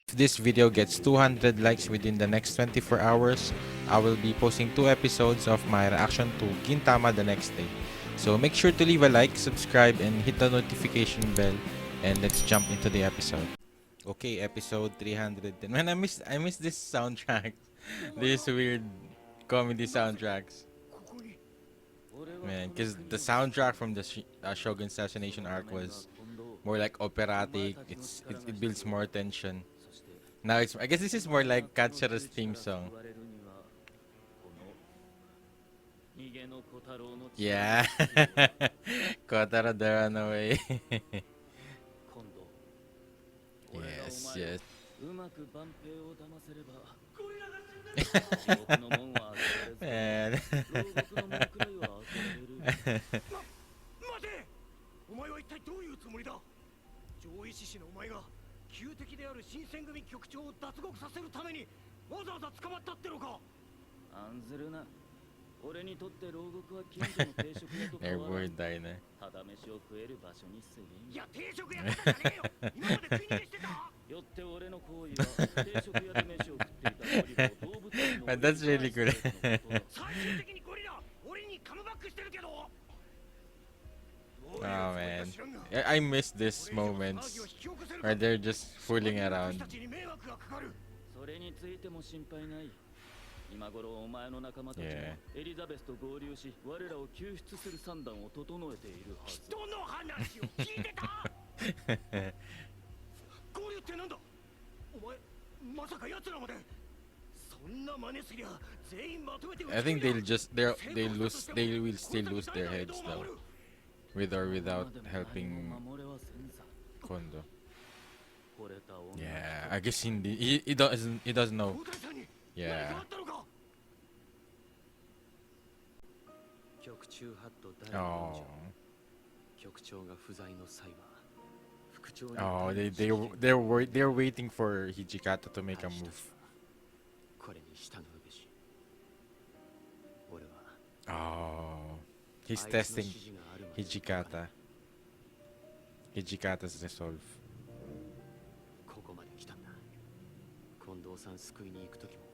If this video gets 200 likes within the next 24 hours, I will be posting 2 episodes of my reaction to Gintama the next day. So make sure to leave a like, subscribe, and hit the notification bell. And let's jump into the episode. Okay, episode 310. Man, I miss this soundtrack. These weird comedy soundtracks. Man, because the soundtrack from the Shogun assassination arc was more like operatic. It builds more tension. Now I guess this is more like KATSURA's theme song. Yeah. Kotaro the Runaway. Yes, yes. Man. お前は一体どういうつもりだ。上位志士のお前が旧敵である新選組局長を脱獄させるためにわざわざ捕まったってのか。案ずるな。俺にとって牢獄は近所の定食屋と変わらない。ただ飯を食える場所にすぎん。いや定食屋とかじゃねえよ。今まで食い逃げしてた。よって俺の行為は定食屋で飯を食っていたゴリラを動物園の。That's really good. 最終的にゴリラ俺にカムバックしてるけど。Oh man, I miss these moments where they're just fooling around. それについても心配ない。今頃お前の仲間たちもエリザベスと合流し、我らを救出する算段を整えているはず。人の話を聞いてた。合流ってなんだ。お前まさか奴らまで。そんな真似すりゃ全員まとめて。I think they will still lose their heads though, with or without helping Kondo. Yeah, I guess he doesn't know. Yeah. Oh. Oh, they're waiting for Hijikata to make a move. Oh, he's testing Hijikata's resolve. ここまで来たんだ。近藤さん救いに行く時も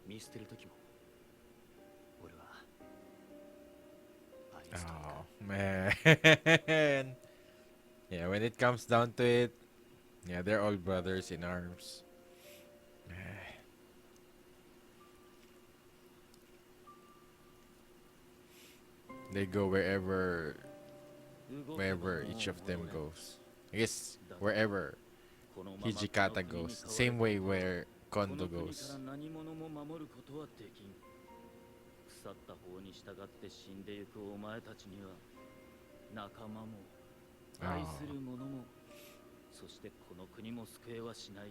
見捨てる時も俺は愛した。 Oh man. Yeah, when it comes down to it, yeah, they're all brothers in arms. They go wherever each of them goes. I guess wherever Hijikata goes. Same way where Kondo goes. 腐った方に従って死んでゆくお前たちには仲間も愛する者もそしてこの国も救えはしない。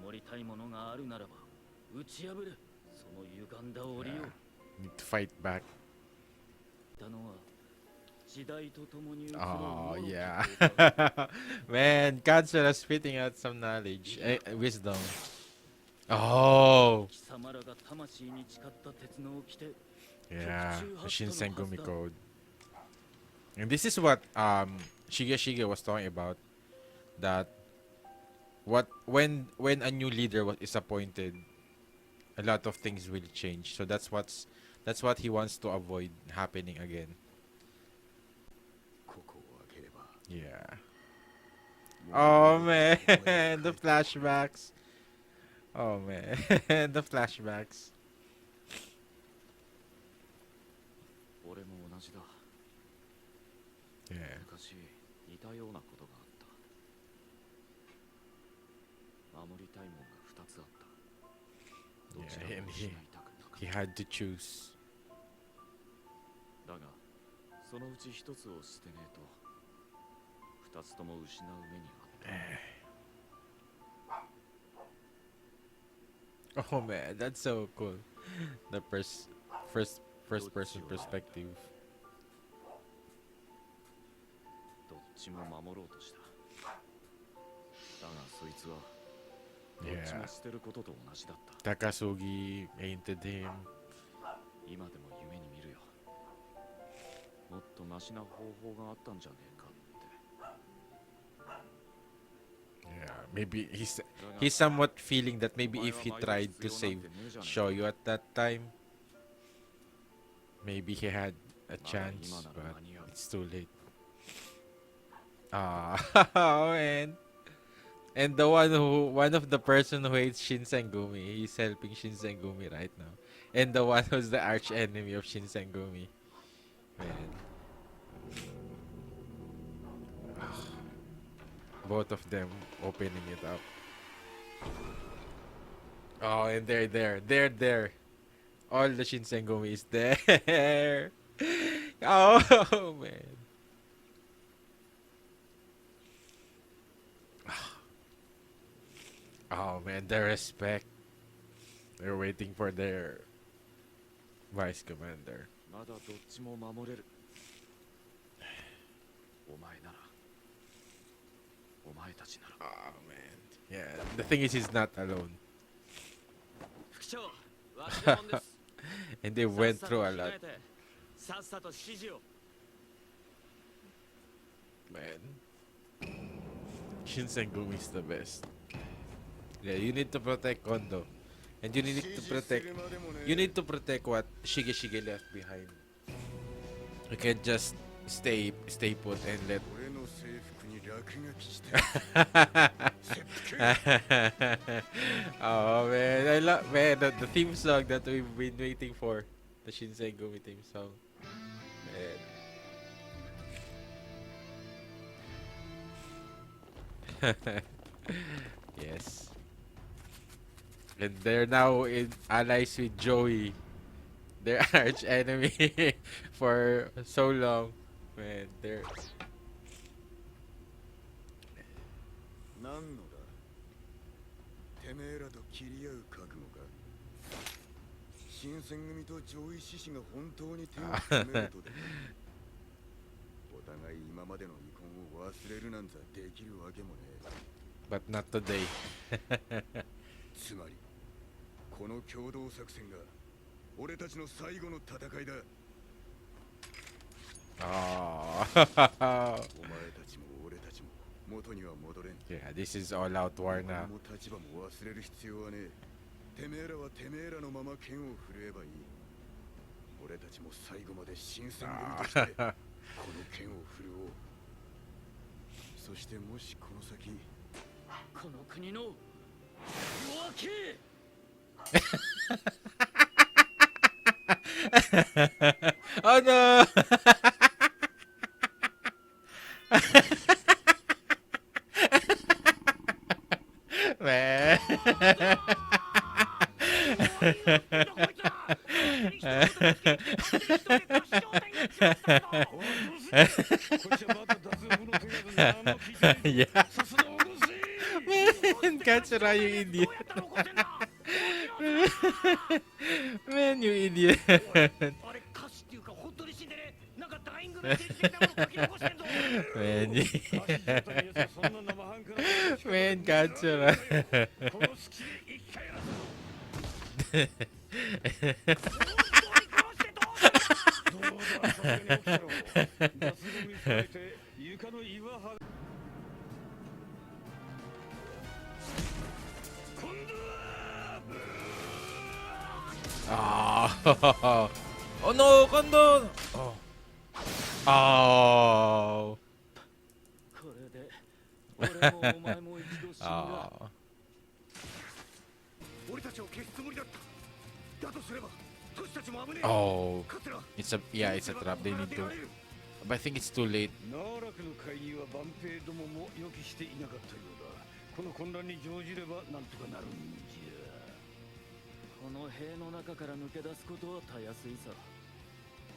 守りたいものがあるならば打ち破れ。その歪んだ檻を。 Need to fight back. たのは時代とともに移る。 Oh yeah. Man, Katsura spitting out some knowledge, wisdom. Oh. Yeah, the Shinsengumi code. And this is what Shige was talking about, that when a new leader is appointed, a lot of things will change. So that's what he wants to avoid happening again. Yeah. Oh man, the flashbacks. Oh man, the flashbacks. 俺も同じだ。 Yeah. 昔似たようなことがあった。守りたいものが2つあった。どちら Yeah, も and 失いたくなかっ he had to choose. た。だがそのうち1つを捨てねえと2つとも失う目にあった。 Oh man, that's so cool. The first person perspective. どっちも守ろうとした。だがそいつはどっちも捨てることと同じだった。 Takasugi painted him. 今でも夢に見るよ。もっとマシな方法があったんじゃねえかって。Maybe he's somewhat feeling that maybe if he tried to save Shoyu at that time, maybe he had a chance, but it's too late. Ah, and one of the person who hates Shinsengumi, he's helping Shinsengumi right now, and the one who's the arch enemy of Shinsengumi, man. Both of them opening it up. Oh, and they're there. They're there. All the Shinsengumi is there. Oh, man. Oh, man. The respect. They're waiting for their vice commander. まだどっちも守れる。お前なら。お前たちなら。Oh, man. Yeah, the thing is, he's not alone. 副長、忘れ物です。And they went through a lot. さっさと指示を。Man. Shinsengumi is the best. Yeah, you need to protect Kondo. And you need to protect what Shige left behind. You can't just stay put and let Oh man, I love the theme song that we've been waiting for. The Shinsengumi theme song. Man. Yes. And they're now in allies with Joey. Their arch enemy for so long. Man, they're 何のだてめえらと切り合う覚悟か新選組と上位志士が本当に手を組めるとでお互い今までの遺恨を忘れるなんざできるわけもねえ but not today. つまりこの共同作戦が俺たちの最後の戦いだ Oh. お前たちも俺たちも元には戻れん Yeah, this is all out war now. も立場も忘れる必要はねえてめえらはてめえらのまま剣を振るえばいい俺たちも最後まで新選組としてこの剣を振るおうそしてもしこの先この国の夜明け Oh no! Man. Yeah. Man, KATSURA, you idiot. Man, you idiot. Man, man, KATSURA. Oh. Oh no, Kondo! Oh. Oh. Oh. Oh. It's a trap. They need to. But I think it's too late. この塀の中から抜け出すことはたやすいさ。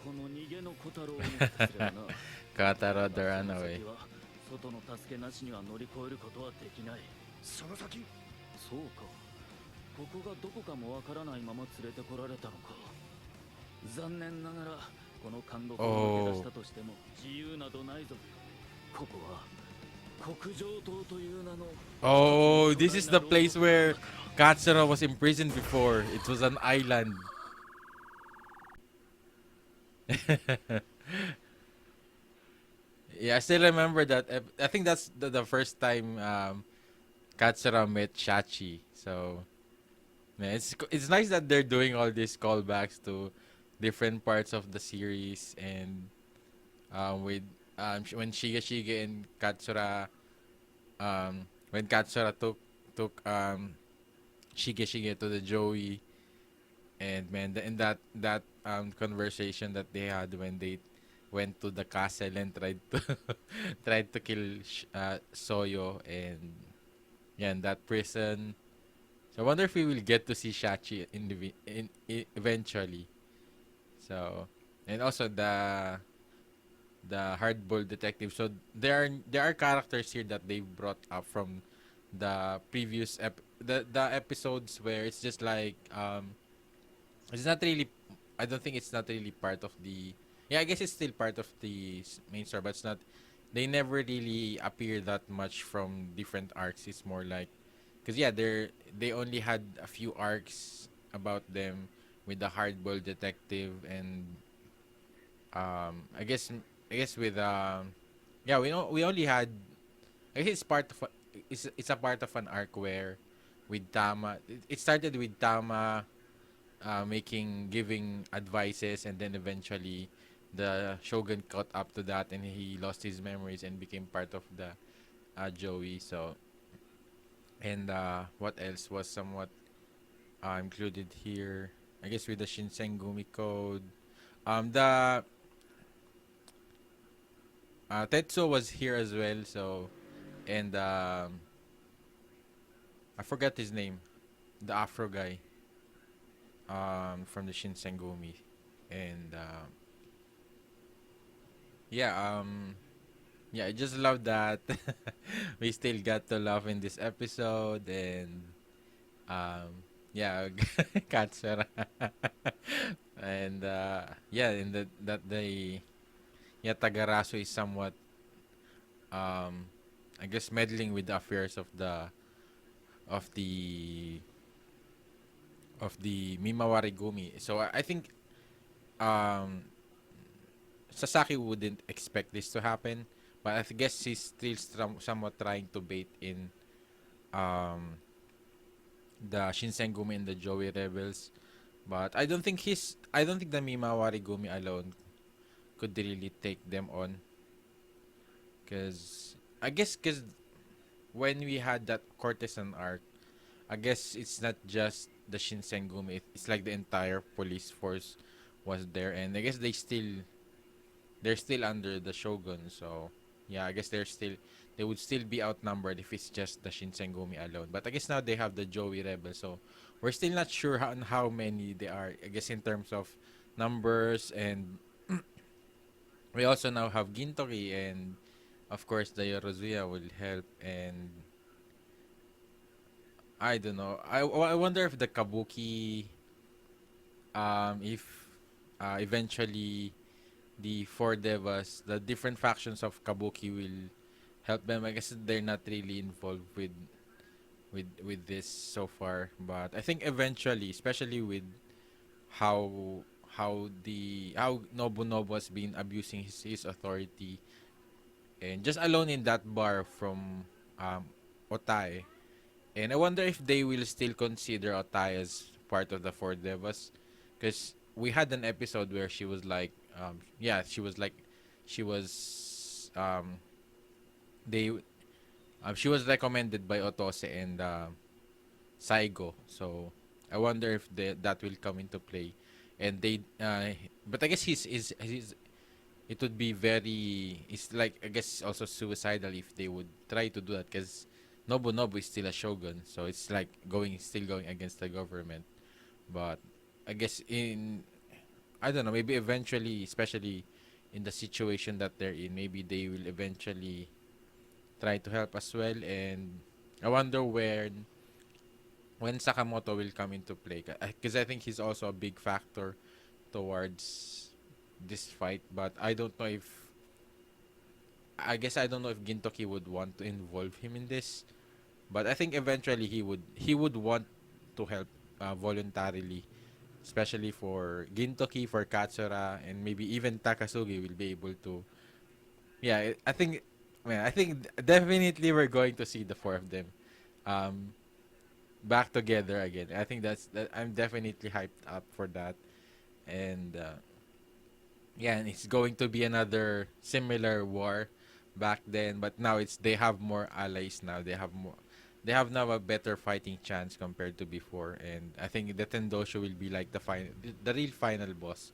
この逃げの小太郎を見つければな。Kotaro the runaway. 外の助けなしには乗り越えることはできない。その先そうか。ここがどこかもわからないまま連れてこられたのか。残念ながらこの監獄を抜け出したとしても自由などないぞ。ここは国上島という名の Oh, this is the place where KATSURA was imprisoned before. It was an island. Yeah, I still remember that. I think that's the first time Katsura met Shachi. So yeah, it's nice that they're doing all these callbacks to different parts of the series, and with when Shiga and Katsura, when Katsura took Shige to the Joey, and man, in that conversation that they had when they went to the castle and tried to tried to kill Soyo, and yeah, in that prison. So I wonder if we will get to see Shachi eventually. So, and also the hardball detective. So there are characters here that they brought up from the previous the episodes where it's just like it's not really. I don't think it's not really part of the. Yeah, I guess it's still part of the main story, but it's not. They never really appear that much from different arcs. It's more like, cause yeah, they only had a few arcs about them with the hardball detective, and I guess with yeah, we only had. I guess it's part of it's a part of an arc where with Tama it started with Tama giving advices, and then eventually the shogun caught up to that, and he lost his memories and became part of the Joey. So, and what else was somewhat included here? I guess with the Shinsengumi code, the Tetsuo was here as well. So, and I forgot his name, the Afro guy from the Shinsengumi, and yeah yeah, I just love that we still got to laugh in this episode, and yeah, Katsura, and yeah, in that they yeah, Tagarasu is somewhat um I guess meddling with the affairs of the of the Mimawari Gumi. So I think um Sasaki wouldn't expect this to happen, but I guess he's still somewhat trying to bait in um the Shinsengumi and the Joey Rebels. But I don't think the Mimawari Gumi alone could really take them on, cuz cuz when we had that courtesan arc, I guess it's not just the Shinsengumi, it's like the entire police force was there, and I guess they're still under the shogun. So yeah, I guess they would still be outnumbered if it's just the Shinsengumi alone. But I guess now they have the Joey Rebel, so we're still not sure on how many they are. I guess in terms of numbers, and we also now have Gintoki, and of course the Yorozuya will help. And I don't know. I wonder if the Kabuki, if eventually the four devas, the different factions of Kabuki will help them. I guess they're not really involved with this so far, but I think eventually, especially with how how Nobunobu has been abusing his authority, and just alone in that bar from um, Otae, and I wonder if they will still consider Otae as part of the four devas, because we had an episode where she was like, yeah, she was they she was recommended by Otose and Saigo. So I wonder if that will come into play, and but I guess he's it would be very, it's like, I guess, also suicidal if they would try to do that, because Nobunobu is still a shogun, so it's like still going against the government. But I guess I don't know, maybe eventually, especially in the situation that they're in, maybe they will eventually try to help as well. And I wonder when Sakamoto will come into play, because I think he's also a big factor towards this fight. But I don't know if Gintoki would want to involve him in this. But I think eventually he would want to help voluntarily, especially for Gintoki, for Katsura, and maybe even Takasugi will be able to. Yeah, I think, man, I think definitely we're going to see the four of them um back together again. I think that I'm definitely hyped up for that. And yeah, and it's going to be another similar war back then, but now it's they have more allies now. They have now a better fighting chance compared to before, and I think the Tendosho will be like the real final boss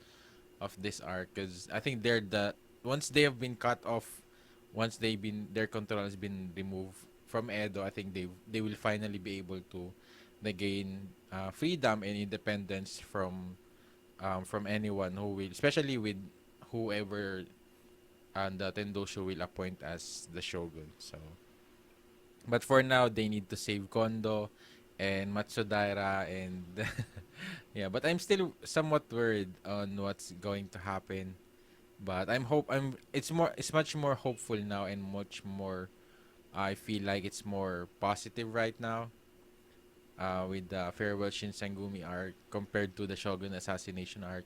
of this arc, because I think they're the once they have been cut off, once they've been their control has been removed from Edo. I think they will finally be able to gain freedom and independence from anyone who will, especially with whoever the Tendosho will appoint as the shogun. So, but for now, they need to save Kondo and Matsudaira, and yeah. But I'm still somewhat worried on what's going to happen. But I'm it's much more hopeful now, and much more, I feel like it's more positive right now. With the farewell Shinsengumi arc compared to the Shogun assassination arc.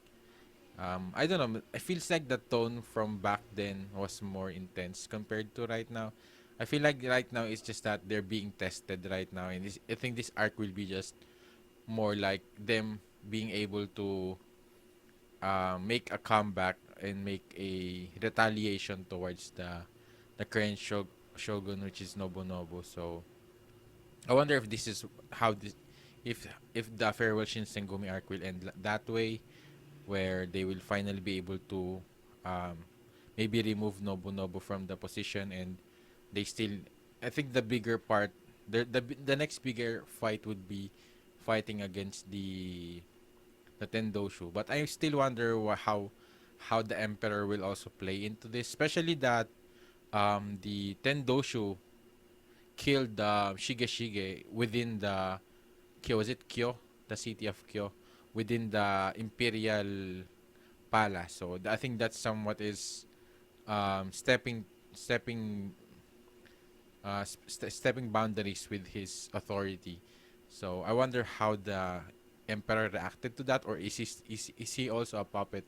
I don't know. It feels like the tone from back then was more intense compared to right now. I feel like right now it's just that they're being tested right now, and I think this arc will be just more like them being able to make a comeback and make a retaliation towards the current shogun, which is Nobunobu. So I wonder if this is how this if the farewell Shinsengumi arc will end that way, where they will finally be able to um, maybe remove Nobunobu from the position, and they still, I think the bigger part, the next bigger fight would be fighting against the Tendoshu. But I still wonder how the Emperor will also play into this, especially that the Tendoshu killed Shigeshige within the Kyo, was it Kyo, the city of Kyo, within the Imperial Palace. So I think that's somewhat is stepping stepping boundaries with his authority. So I wonder how the emperor reacted to that, or is he also a puppet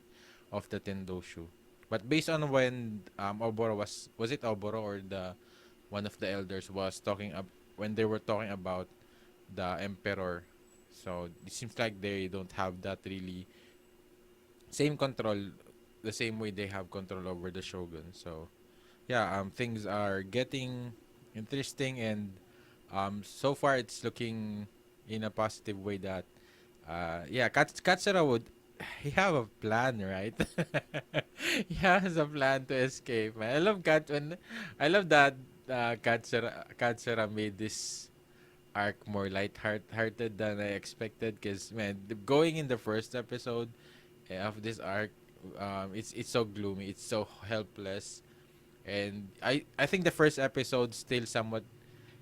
of the Tendoshu? But based on when Oboro was it Oboro or the one of the elders was talking when they were talking about the emperor. So it seems like they don't have that really same control, the same way they have control over the shogun. So yeah, things are getting interesting, and so far it's looking in a positive way that yeah, Katsura would he have a plan, right? He has a plan to escape. Man. I love that Katsura made this arc more light-hearted than I expected. Because man, going in the first episode of this arc, it's so gloomy, it's so helpless, and I think the first episode still somewhat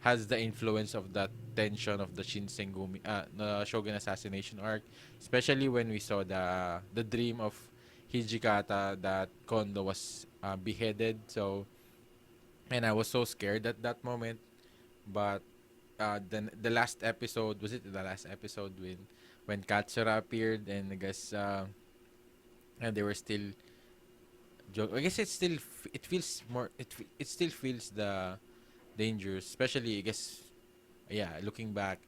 has the influence of that tension of the Shinsengumi, the Shogun assassination arc, especially when we saw the dream of Hijikata that Kondo was beheaded. So, and I was so scared at that moment. But then the last episode, was it the last episode when Katsura appeared, and I guess and they were still joke. I guess it feels more it still feels the dangerous, especially I guess yeah, looking back,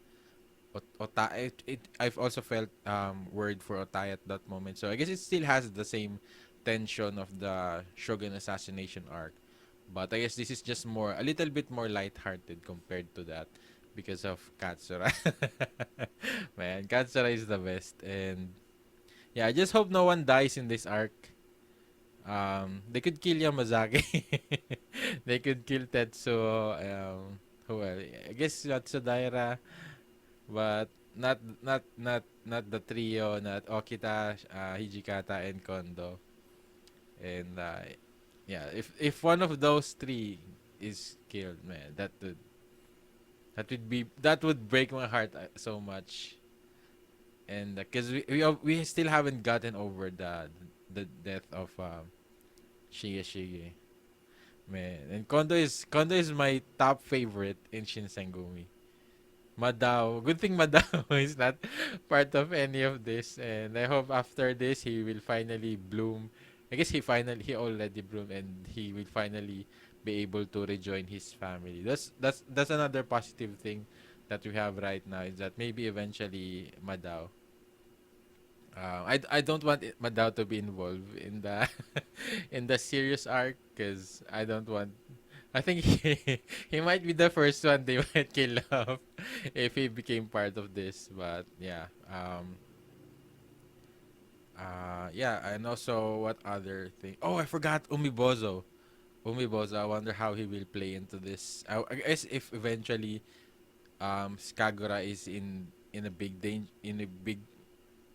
I've also felt worried for Otai at that moment. So I guess it still has the same tension of the Shogun assassination arc. But I guess this is just more a little bit more lighthearted compared to that because of Katsura. Man, Katsura is the best, and yeah, I just hope no one dies in this arc. They could kill Yamazaki. They could kill Tetsuo. Who else? I guess Matsudaira, but not the trio, not Okita, Hijikata, and Kondo. And yeah, if one of those three is killed, man, that would break my heart so much. And because we still haven't gotten over the death of Shige. Man, and Kondo is my top favorite in Shinsengumi. Madao, good thing Madao is not part of any of this, and I hope after this he will finally bloom. I guess he already bloomed, and he will finally be able to rejoin his family. That's another positive thing that we have right now is that maybe eventually Madao. I don't want Madao to be involved in the in the serious arc because I don't want. I think he might be the first one they might kill off if he became part of this. But yeah, yeah, and also what other thing? Oh, I forgot Umibozo. Umibozo. I wonder how he will play into this. I guess if eventually Skagura is in a big danger, in a big,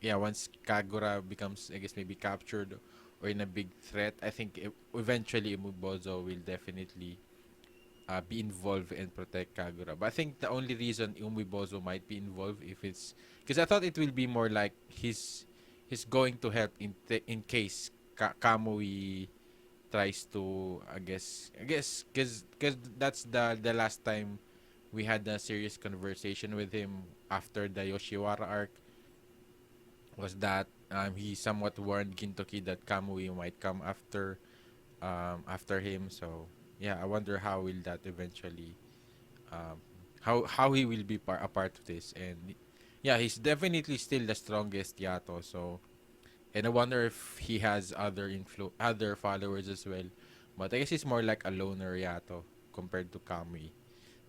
yeah, once Kagura becomes, I guess, maybe captured or in a big threat, I think eventually Umubozo will definitely be involved and protect Kagura. But I think the only reason Umubozo might be involved if it's because I thought it will be more like he's going to help in case Kamui tries to, I guess because that's the last time we had a serious conversation with him after the Yoshiwara arc was that he somewhat warned Gintoki that Kamui might come after him. So yeah, I wonder how will that eventually how he will be a part of this. And yeah, he's definitely still the strongest Yato. So and I wonder if he has other followers as well. But I guess he's more like a loner Yato compared to Kamui.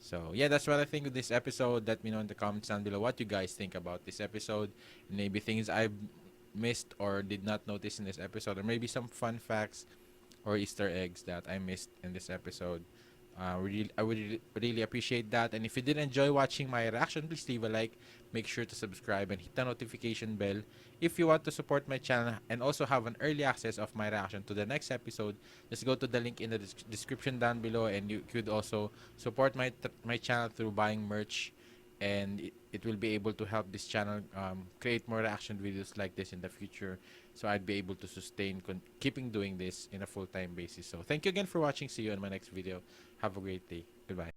So yeah, that's what I think of this episode. Let me know in the comments down below what you guys think about this episode. Maybe things I missed or did not notice in this episode, or maybe some fun facts or Easter eggs that I missed in this episode. I would really appreciate that. And if you did enjoy watching my reaction, please leave a like. Make sure to subscribe and hit the notification bell if you want to support my channel and also have an early access of my reaction to the next episode. Just go to the link in the description down below, and you could also support my channel through buying merch, and it will be able to help this channel create more reaction videos like this in the future, so I'd be able to sustain keeping doing this in a full-time basis. So thank you again for watching. See you in my next video. Have a great day. Goodbye.